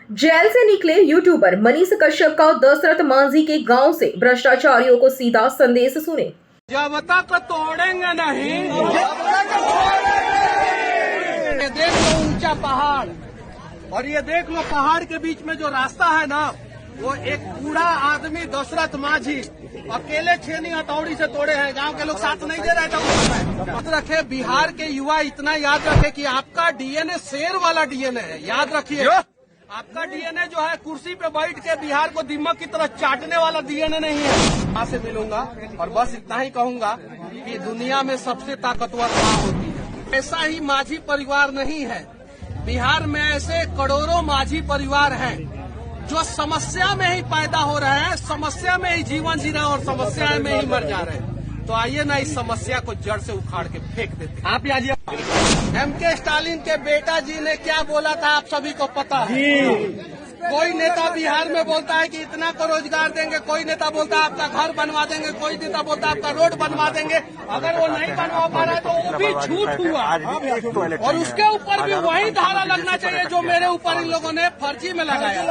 Jail से निकले YouTuber Manish Kashyap का दशरथ मांझी के गांव से भ्रष्टाचारियों को सीधा संदेश सुने। जब तक तोड़ेंगे नहीं, ये देख लो ऊंचा पहाड़, और ये देख लो पहाड़ के बीच में जो रास्ता है ना, वो एक बूढ़ा आदमी दशरथ मांझी अकेले छेनी हथौड़ी से तोड़े हैं। गांव के लोग साथ नहीं दे रहे थे उस समय। याद रखे, बिहार के युवा इतना याद रखे कि आपका डीएनए शेर वाला डीएनए है। याद रखिए, आपका डीएनए जो है कुर्सी पे बैठ के बिहार को दीमक की तरह चाटने वाला डीएनए नहीं है। मां से मिलूंगा और बस इतना ही कहूंगा कि दुनिया में सबसे ताकतवर मां होती है। ऐसा ही मांझी परिवार नहीं है, बिहार में ऐसे करोड़ों मांझी परिवार हैं जो समस्या में ही पैदा हो रहे हैं, समस्या में ही जीवन जी रहे हैं और समस्या में ही मर जा रहे हैं। तो आइए ना इस समस्या को जड़ से उखाड़ के फेंक देते हैं। आप याद एमके स्टालिन के बेटा जी ने क्या बोला था आप सभी को पता है। कोई नेता बिहार में बोलता है कि इतना को रोजगार देंगे, कोई नेता बोलता है आपका घर बनवा देंगे, कोई नेता बोलता है आपका रोड बनवा देंगे। अगर वो नहीं बनवा पा रहा है तो वो भी झूठ हुआ, और उसके ऊपर भी वही धारा लगना चाहिए जो मेरे ऊपर इन लोगों ने फर्जी में लगाया।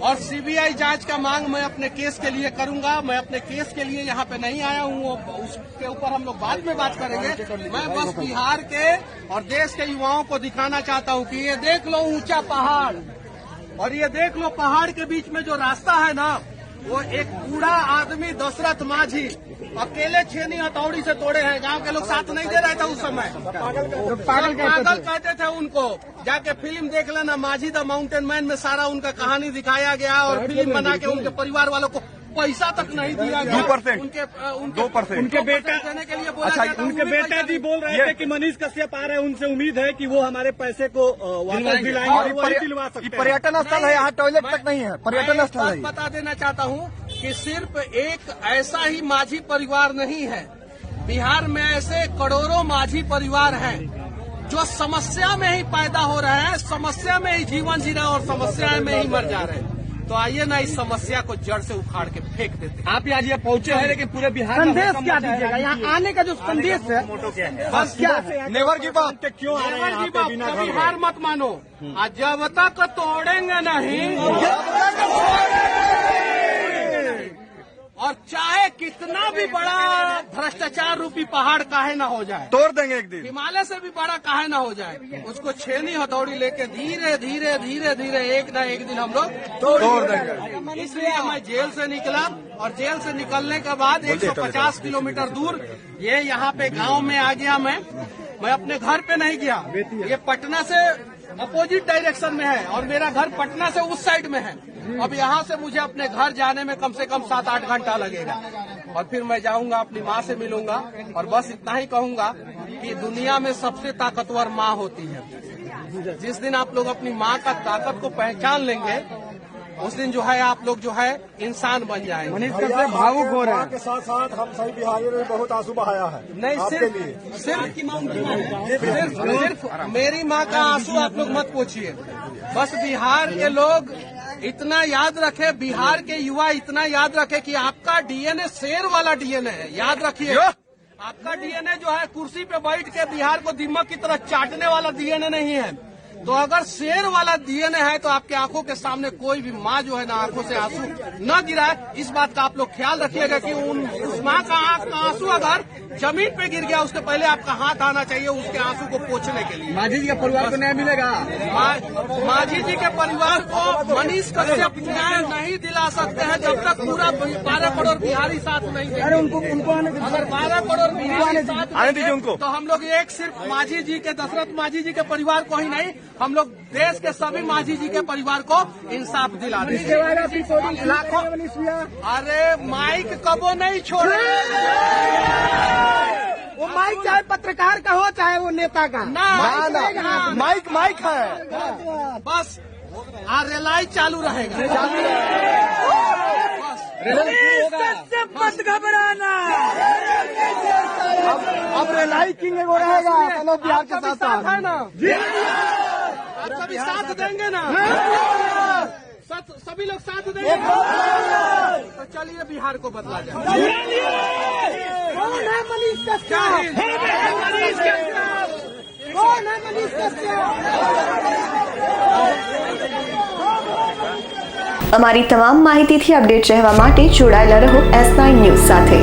और सीबीआई जांच का मांग मैं अपने केस के लिए करूंगा। मैं अपने केस के लिए यहाँ पे नहीं आया हूँ, उसके ऊपर हम लोग बाद में बात करेंगे। मैं बस बिहार के और देश के युवाओं को दिखाना चाहता हूँ कि ये देख लो ऊंचा पहाड़, और ये देख लो पहाड़ के बीच में जो रास्ता है ना, वो एक बूढ़ा आदमी दशरथ मांझी अकेले छेनी हथौड़ी से तोड़े हैं। गांव के लोग साथ नहीं दे रहे थे उस समय। पागल कहते थे उनको। जाके फिल्म देख लेना, मांझी द माउंटेन मैन में सारा उनका कहानी दिखाया गया, और फिल्म बना के उनके परिवार वालों को पैसा तक नहीं दिया गया। 2%, उनके बेटा देने के लिए बोला गया था। उनके बेटा जी बोल रहे थे कि मनीष कश्यप आ रहे हैं, उनसे उम्मीद है कि वो हमारे पैसे को वापस दिलाएंगे और वही दिलवा सकते हैं। पर्यटन स्थल है, यहाँ टॉयलेट तक नहीं है, पर्यटन स्थल है। बता देना चाहता हूँ कि सिर्फ एक ऐसा ही मांझी परिवार नहीं है, बिहार में ऐसे करोड़ों मांझी परिवार हैं जो समस्या में ही पैदा हो रहे हैं, समस्या में ही जीवन जी रहे हैं और समस्या में ही मर जा रहे हैं। तो आइए ना इस समस्या को जड़ से उखाड़ के फेंक देते हैं। आप आज ये पहुंचे हैं, लेकिन पूरे बिहार में संदेश क्या दीजिएगा? यहाँ आने का जो संदेश है बस क्या है? Never give up. क्यों आ रहे हैं यहाँ पे बिना कभी हार मत मानो, जब तक तोड़ेंगे नहीं, और चाहे कितना भी बड़ा भ्रष्टाचार रूपी पहाड़ काहे ना हो जाए, तोड़ देंगे एक दिन। हिमालय से भी बड़ा काहे ना हो जाए, उसको छेनी हथौड़ी लेके धीरे धीरे धीरे धीरे एक न एक दिन हम लोग तोड़ देंगे। इसलिए मैं जेल से निकला, और जेल से निकलने के बाद 150 किलोमीटर दूर ये यहाँ पे गांव में आ गया। मैं अपने घर पे नहीं गया, ये पटना से अपोजिट डायरेक्शन में है और मेरा घर पटना से उस साइड में है। अब यहाँ से मुझे अपने घर जाने में कम से कम 7-8 घंटा लगेगा, और फिर मैं जाऊंगा, अपनी माँ से मिलूंगा, और बस इतना ही कहूंगा कि दुनिया में सबसे ताकतवर माँ होती है। जिस दिन आप लोग अपनी माँ का ताकत को पहचान लेंगे, उस दिन जो है आप लोग जो है इंसान बन जाएंगे। मनीष कश्यप भावुक हो रहे हैं। के साथ साथ हम सभी बिहारियों ने बहुत आंसू बहाया है। नहीं, सिर्फ मेरी माँ का आंसू आप लोग मत पूछिए। बस बिहार के लोग इतना याद रखे, बिहार के युवा इतना याद रखे कि आपका डीएनए शेर वाला डीएनए है। याद रखिए, आपका डीएनए जो है कुर्सी पे बैठ के बिहार को दीमक की तरह चाटने वाला डीएनए नहीं है। तो अगर शेर वाला डीएनए है तो आपके आंखों के सामने कोई भी माँ जो है ना आंखों से आंसू न गिराए। इस बात का आप लोग ख्याल रखिएगा कि उस माँ का आंख का आंसू अगर जमीन पे गिर गया, उसके पहले आपका हाथ आना चाहिए उसके आंसू को पोंछने के लिए। मांझी जी के परिवार को न्याय मिलेगा। मांझी जी के परिवार को मनीष कश्यप न्याय नहीं दिला सकते हैं जब तक पूरा 12 करोड़ बिहारी साथ नहीं देंगे। अगर 12 करोड़ बिहारी साथ देंगे तो हम लोग एक सिर्फ मांझी जी के, दशरथ मांझी जी के परिवार को ही नहीं, हम लोग देश के सभी मांझी जी के परिवार को इंसाफ दिला देंगे। लाखों, अरे माइक कबो नहीं छोड़े। वो माइक चाहे पत्रकार का हो चाहे वो नेता का, माइक है। बस रेलाई चालू रहेगा। मत घबराना, अब रेलाई किंग वो रहेगा। चलो बिहार के साथ है ना, आप सभी साथ देंगे ना, सभी लोग साथ देंगे तो चलिए बिहार को बदला जाए। कौन है मनीष कश्यप? कौन है मनीष कश्यप? અમારી તમામ માહિતીથી અપડેટ રહેવા માટે જોડાયેલા રહો S9 ન્યૂઝ સાથે।